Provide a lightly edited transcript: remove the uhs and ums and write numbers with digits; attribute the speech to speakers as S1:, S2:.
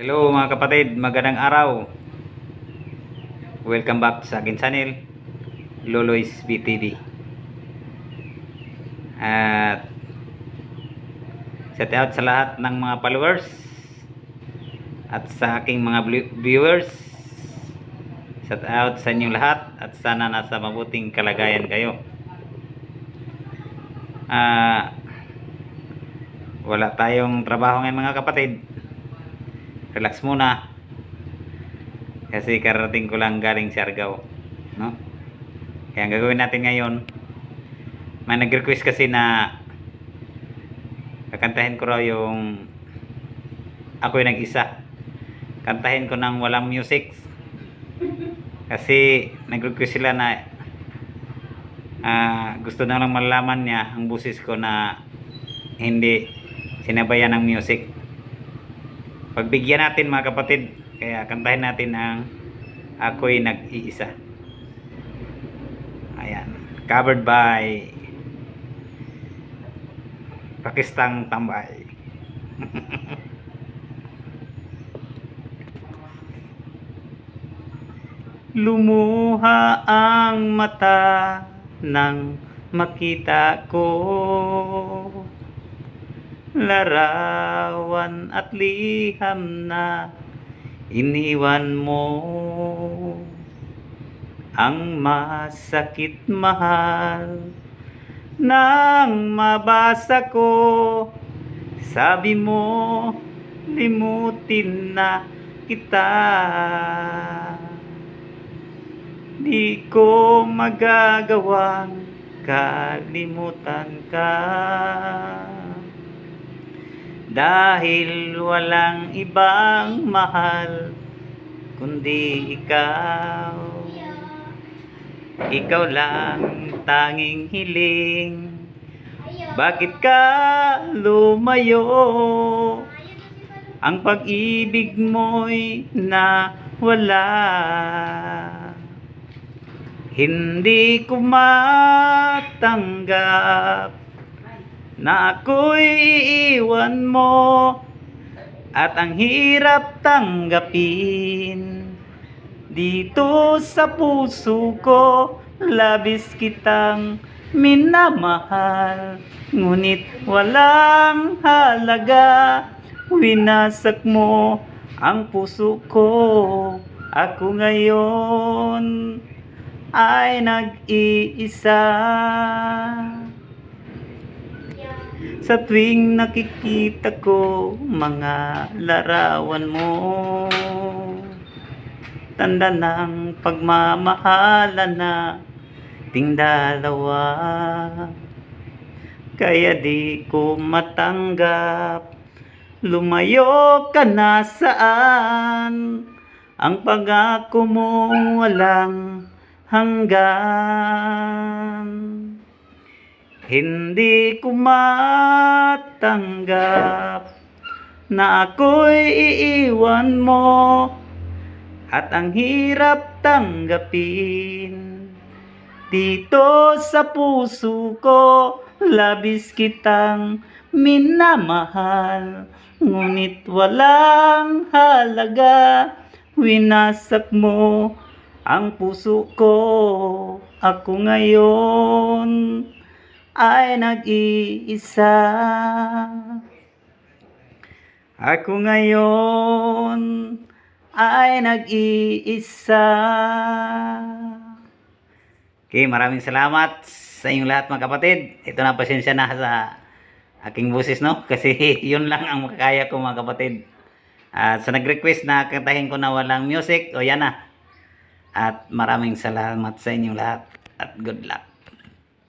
S1: Hello mga kapatid, magandang araw. Welcome back sa akin channel, Loloy's BTV. At shout out sa lahat ng mga followers at sa aking mga viewers. Shout out sa inyong lahat at sana nasa mabuting kalagayan kayo. Wala tayong trabaho ngayon mga kapatid. Relax muna. Kasi karating ko lang galing Siargao, no? Kaya ang gagawin natin ngayon, may nag-request kasi na kakantahin ko raw yung Ako'y Nag-isa. Kantahin ko ng walang music. Kasi nag-request sila na gusto na lang malaman niya ang boses ko na hindi sinabayan ng music. Pagbigyan natin mga kapatid, kaya kantahin natin ang Ako'y Nag-iisa. Ayan, covered by Pakistang Tambay. Lumuha ang mata nang makita ko larawan at liham na iniwan mo. Ang masakit mahal nang mabasa ko, sabi mo limutin na kita. Di ko magagawang kalimutan ka, dahil walang ibang mahal kundi ikaw. Ikaw lang tanging hiling, bakit ka lumayo? Ang pag-ibig mo'y nawala. Hindi ko matanggap na ako'y iiwan mo, at ang hirap tanggapin. Dito sa puso ko, labis kitang minamahal, ngunit walang halaga. Winasak mo ang puso ko. Ako ngayon ay nag-iisa. Sa tuwing nakikita ko mga larawan mo, tanda ng pagmamahalan na ting dalawa. Kaya di ko matanggap, lumayo ka na saan. Ang pangako mo walang hanggan. Hindi ko matanggap na ako'y iiwan mo, at ang hirap tanggapin. Dito sa puso ko, labis kitang minamahal, ngunit walang halaga. Winasak mo ang puso ko. Ako ngayon ay nag-iisa. Ako ngayon ay nag-iisa. Okay, maraming salamat sa inyong lahat mga kapatid. Ito na, pasensya na sa aking boses, no? Kasi yun lang ang makakaya ko mga kapatid. At sa nag-request na kantahin ko na walang music, o yan na. At maraming salamat sa inyong lahat at good luck.